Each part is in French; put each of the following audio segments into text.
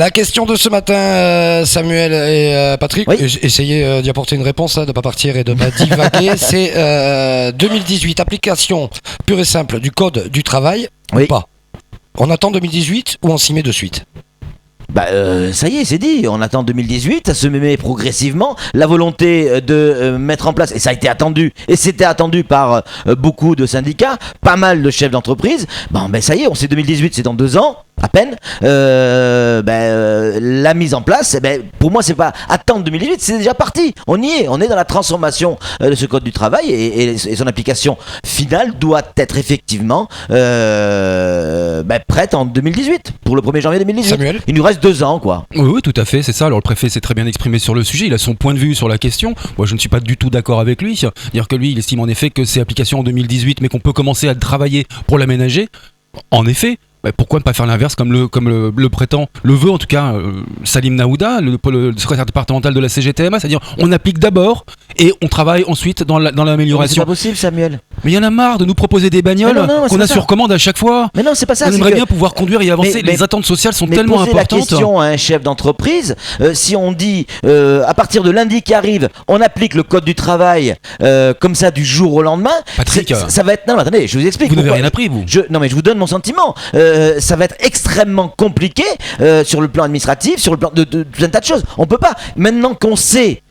La question de ce matin, Samuel et Patrick, essayez d'y apporter une réponse, de ne pas partir et de ne pas divaguer. C'est 2018, application pure et simple du code du travail ou pas? On attend 2018 ou on s'y met de suite? Ça y est, c'est dit, on attend 2018, ça se met progressivement, la volonté de mettre en place, et ça a été attendu, et c'était attendu par beaucoup de syndicats, pas mal de chefs d'entreprise, ça y est, on sait 2018, c'est dans 2 ans, à peine, la mise en place, pour moi c'est pas attendre 2018, c'est déjà parti, on y est, on est dans la transformation de ce code du travail, et son application finale doit être effectivement prête en 2018, pour le 1er janvier 2018. Samuel, il nous reste 2 ans, quoi. Oui, tout à fait, c'est ça. Alors le préfet s'est très bien exprimé sur le sujet, il a son point de vue sur la question. Moi je ne suis pas du tout d'accord avec lui, dire que lui il estime en effet que c'est application en 2018 mais qu'on peut commencer à travailler pour l'aménager. En effet, pourquoi ne pas faire l'inverse comme le prétend, le veut en tout cas Salim Naouda, le secrétaire départemental de la CGTMA, c'est-à-dire on applique d'abord et on travaille ensuite dans l'amélioration. C'est pas possible, Samuel. Mais il y en a marre de nous proposer des bagnoles qu'on a sur commande à chaque fois. Mais non, c'est pas ça. On aimerait bien pouvoir conduire et avancer. Les attentes sociales sont tellement importantes. La question à un chef d'entreprise, si on dit à partir de lundi qui arrive, on applique le code du travail comme ça du jour au lendemain, Patrick, ça va être. Non, attendez, je vous explique. Vous n'avez rien appris, vous. Non, mais je vous donne mon sentiment. Ça va être extrêmement compliqué sur le plan administratif, sur le plan de tout un tas de choses. On peut pas. Maintenant qu'on sait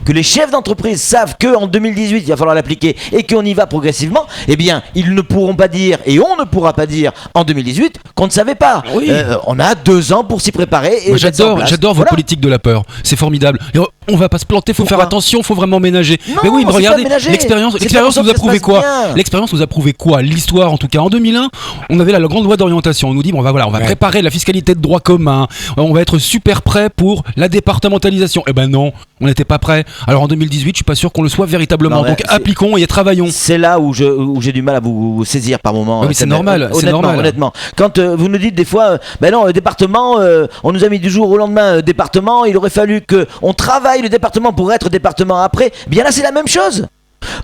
que les chefs d'entreprise savent qu'en 2018 il va falloir l'appliquer et qu'on y va progressivement, eh bien ils ne pourront pas dire et on ne pourra pas dire en 2018 qu'on ne savait pas. Oui. On a 2 ans pour s'y préparer. Et moi, j'adore votre politique de la peur, c'est formidable. On va pas se planter, faut faire attention, faut vraiment ménager. Non, mais oui, mais regardez, l'expérience nous a prouvé quoi? Bien. L'expérience nous a prouvé quoi? L'histoire, en tout cas, en 2001, on avait la grande loi d'orientation. On nous dit on va préparer la fiscalité de droit commun, on va être super prêt pour la départementalisation. Eh ben non, on n'était pas prêt. Alors en 2018, je suis pas sûr qu'on le soit véritablement. Donc appliquons et travaillons. C'est là où j'ai du mal à vous saisir par moment. Oui, c'est normal. Honnêtement, quand vous nous dites des fois, département, on nous a mis du jour au lendemain département. Il aurait fallu que on travaille le département pour être département après. Bien là, c'est la même chose.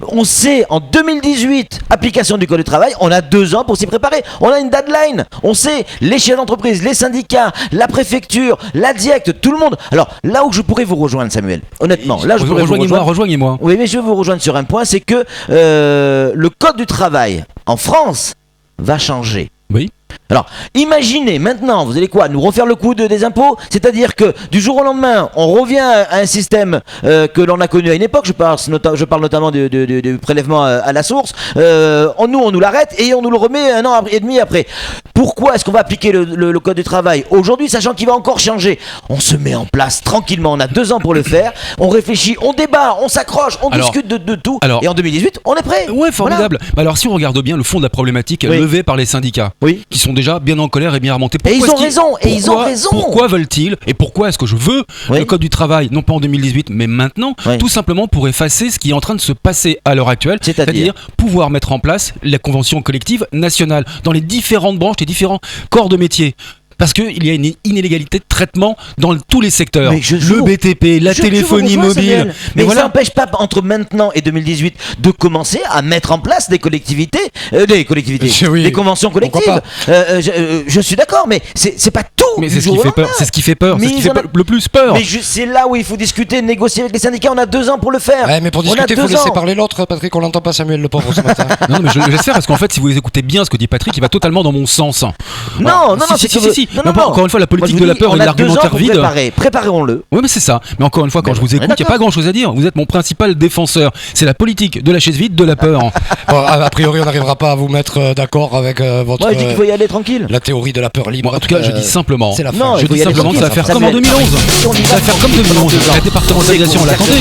On sait en 2018, application du code du travail, on a 2 ans pour s'y préparer. On a une deadline. On sait, les chefs d'entreprise, les syndicats, la préfecture, la DIECT, tout le monde. Alors là où je pourrais vous rejoindre, Samuel, honnêtement, là je pourrais vous rejoindre. Rejoignez-moi. Oui, mais je vais vous rejoindre sur un point, c'est que le code du travail en France va changer. Oui. Alors, imaginez maintenant, vous allez quoi? Nous refaire le coup des impôts? C'est-à-dire que du jour au lendemain, on revient à un système que l'on a connu à une époque. Je parle notamment du prélèvement à la source. On nous l'arrête et on nous le remet 1 an et demi après. Pourquoi est-ce qu'on va appliquer le code du travail aujourd'hui, sachant qu'il va encore changer? On se met en place tranquillement. On a 2 ans pour le faire. On réfléchit, on débat, on s'accroche, on discute de tout. Et en 2018, on est prêt. Ouais, formidable. Voilà. Alors, si on regarde bien le fond de la problématique levée par les syndicats, qui sont déjà bien en colère et bien remontés. Et ils ont raison. Pourquoi veulent-ils et pourquoi est-ce que je veux le code du travail, non pas en 2018 mais maintenant, tout simplement pour effacer ce qui est en train de se passer à l'heure actuelle, c'est-à-dire pouvoir mettre en place la convention collective nationale dans les différentes branches, les différents corps de métier. Parce qu'il y a une inégalité de traitement dans tous les secteurs. Le BTP, la téléphonie mobile. Mais ça n'empêche pas, entre maintenant et 2018, de commencer à mettre en place des conventions collectives. Je suis d'accord, mais c'est pas tout. Mais c'est ce qui fait peur. C'est ce qui fait peur. C'est ce qui fait le plus peur. Mais c'est là où il faut discuter, négocier avec les syndicats. On a 2 ans pour le faire. Ouais, mais pour discuter, il faut laisser parler l'autre. Patrick, on l'entend pas, Samuel, le pauvre, ce matin. Non, mais je laisse faire parce qu'en fait, si vous écoutez bien ce que dit Patrick, il va totalement dans mon sens. Non, si. Non, encore une fois, la politique de la peur et de l'argumentaire vide. Préparons-le. Oui, mais c'est ça. Mais encore une fois, quand je vous écoute, il n'y a pas grand-chose à dire. Vous êtes mon principal défenseur. C'est la politique de la chaise vide, de la peur. A priori, on n'arrivera pas à vous mettre d'accord avec votre. Moi, je dis qu'il faut y aller tranquille. La théorie de la peur libre. En tout cas, je dis simplement. C'est la fin. Je dis simplement que ça va faire comme en 2011. Ça va faire comme 2011. La départementalisation, on l'attendait.